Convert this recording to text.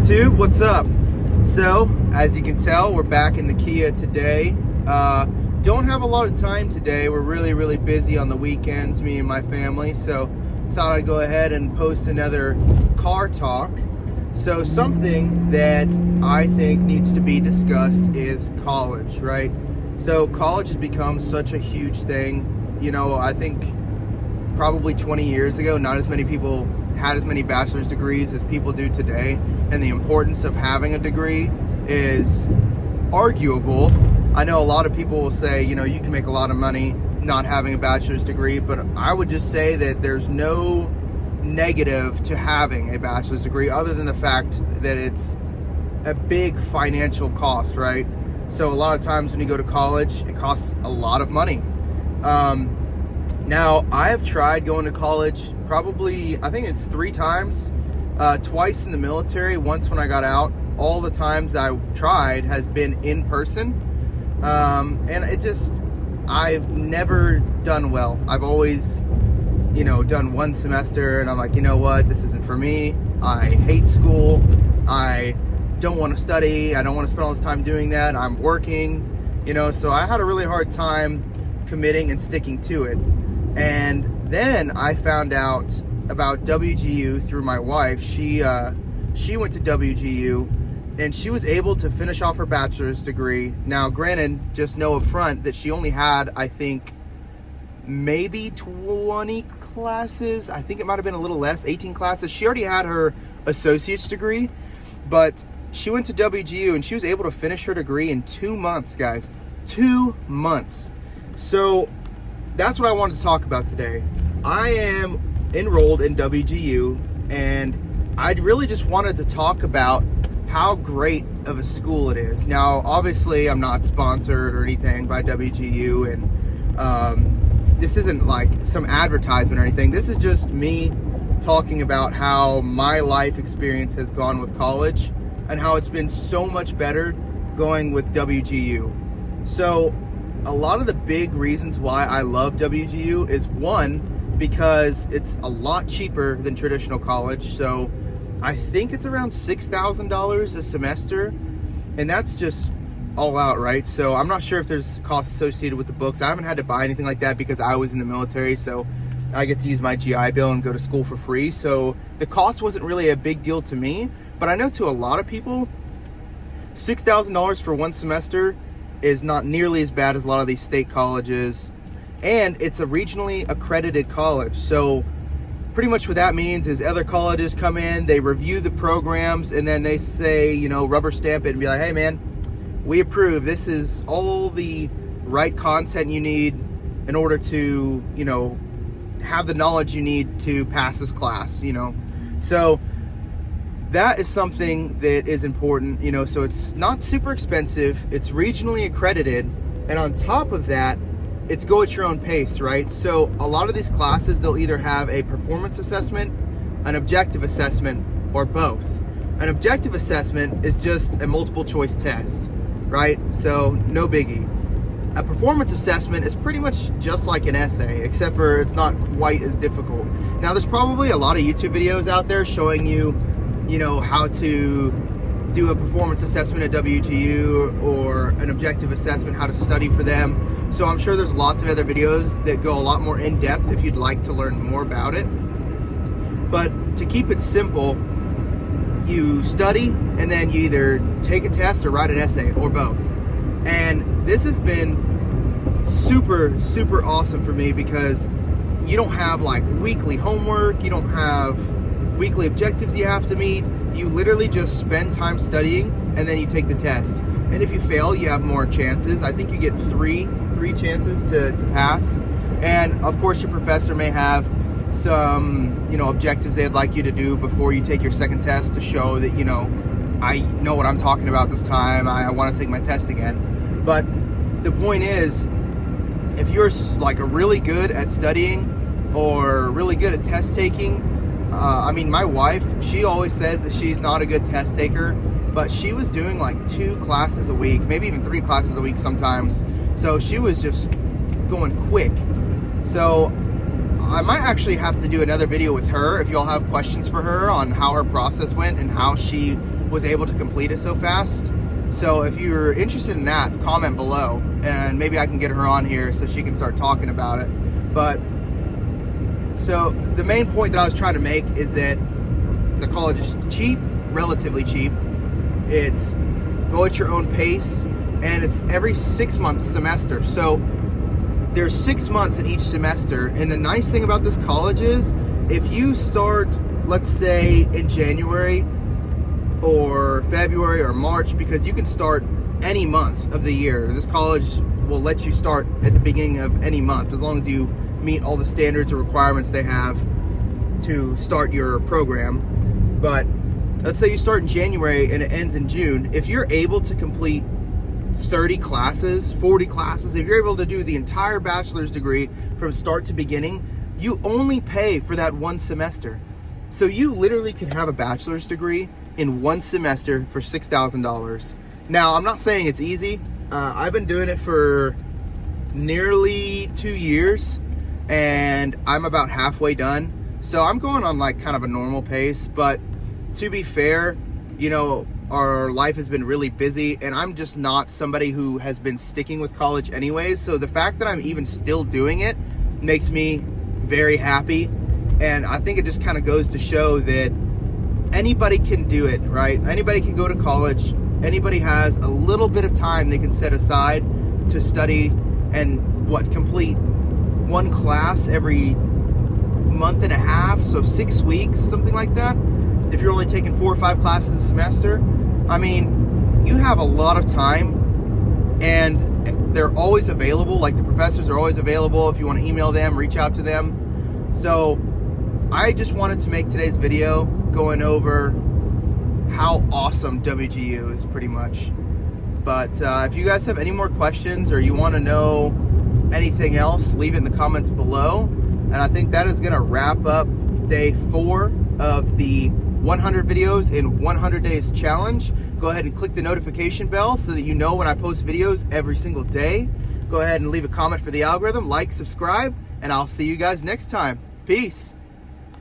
YouTube, what's up? So, as you can tell, we're back in the Kia today. Don't have a lot of time today. We're really busy on the weekends, me and my family, so thought I'd go ahead and post another car talk. So something that I think needs to be discussed is college, right? So college has become such a huge thing. You know, I think probably 20 years ago, not as many people had as many bachelor's degrees as people do today, and the importance of having a degree is arguable. I know a lot of people will say, you know, you can make a lot of money not having a bachelor's degree, but I would just say that there's no negative to having a bachelor's degree other than the fact that it's a big financial cost, right? So a lot of times when you go to college, it costs a lot of money. Now, I have tried going to college probably, I think it's 3 times, twice in the military, once when I got out. All the times I've tried has been in person, and I've never done well. I've always, you know, done one semester, and I'm like, you know what, this isn't for me. I hate school. I don't want to study. I don't want to spend all this time doing that. I'm working, you know, so I had a really hard time committing and sticking to it. And then I found out about WGU through my wife. She went to WGU, and she was able to finish off her bachelor's degree. Now, granted, just know up front that she only had, I think, maybe 20 classes. I think it might have been a little less, 18 classes. She already had her associate's degree, but she went to WGU, and she was able to finish her degree in 2 months, guys. 2 months. So that's what I wanted to talk about today. I am enrolled in WGU, and I really just wanted to talk about how great of a school it is. Now, obviously, I'm not sponsored or anything by WGU, and this isn't like some advertisement or anything. This is just me talking about how my life experience has gone with college and how it's been so much better going with WGU. So a lot of the big reasons why I love WGU is, one, because it's a lot cheaper than traditional college. So I think it's around $6,000 a semester, and that's just all out, right? So I'm not sure if there's costs associated with the books. I haven't had to buy anything like that because I was in the military, so I get to use my GI Bill and go to school for free. So the cost wasn't really a big deal to me, but I know to a lot of people, $6,000 for one semester is not nearly as bad as a lot of these state colleges, and it's a regionally accredited college. So pretty much what that means is other colleges come in, they review the programs, and then they say, you know, rubber stamp it and be like, hey man, we approve. This is all the right content you need in order to, you know, have the knowledge you need to pass this class, you know. So that is something that is important, you know. So it's not super expensive, it's regionally accredited, and on top of that, it's go at your own pace, right? So a lot of these classes, they'll either have a performance assessment, an objective assessment, or both. An objective assessment is just a multiple choice test, right? So no biggie. A performance assessment is pretty much just like an essay, except for it's not quite as difficult. Now, there's probably a lot of YouTube videos out there showing you, you know, how to do a performance assessment at WGU or an objective assessment, how to study for them. So I'm sure there's lots of other videos that go a lot more in depth if you'd like to learn more about it. But to keep it simple, you study and then you either take a test or write an essay or both. And this has been super awesome for me because you don't have like weekly homework, you don't have weekly objectives you have to meet. You literally just spend time studying and then you take the test. And if you fail, you have more chances. I think you get three chances to pass. And of course, your professor may have some, you know, objectives they'd like you to do before you take your second test to show that, you know, I know what I'm talking about this time. I want to take my test again. But the point is, if you're like really good at studying or really good at test taking, I mean, my wife, she always says that she's not a good test taker, but she was doing like 2 classes a week, maybe even 3 classes a week sometimes. So she was just going quick. So I might actually have to do another video with her if y'all have questions for her on how her process went and how she was able to complete it so fast. So if you're interested in that, comment below, and maybe I can get her on here so she can start talking about it. But so the main point that I was trying to make is that the college is cheap, relatively cheap. It's go at your own pace, and it's every 6-month semester. So there's 6 months in each semester, and the nice thing about this college is if you start, let's say, in January or February or March, because you can start any month of the year. This college will let you start at the beginning of any month as long as you meet all the standards or requirements they have to start your program. But let's say you start in January and it ends in June. If you're able to complete 30 classes, 40 classes, if you're able to do the entire bachelor's degree from start to beginning, you only pay for that one semester. So you literally could have a bachelor's degree in one semester for $6,000. Now, I'm not saying it's easy. I've been doing it for nearly 2 years, and I'm about halfway done. So I'm going on like kind of a normal pace, but to be fair, you know, our life has been really busy, and I'm just not somebody who has been sticking with college anyways. So the fact that I'm even still doing it makes me very happy. And I think it just kind of goes to show that anybody can do it, right? Anybody can go to college. Anybody has a little bit of time they can set aside to study and complete one class every month and a half, so 6 weeks, something like that. If you're only taking 4 or 5 classes a semester, I mean, you have a lot of time, and they're always available. Like, the professors are always available. If you want to email them, reach out to them. So I just wanted to make today's video going over how awesome WGU is, pretty much. But if you guys have any more questions or you want to know anything else, leave it in the comments below. And I think that is going to wrap up day 4 of the 100 videos in 100 days challenge. Go ahead and click the notification bell so that you know when I post videos every single day. Go ahead and leave a comment for the algorithm, like, subscribe, and I'll see you guys next time. Peace.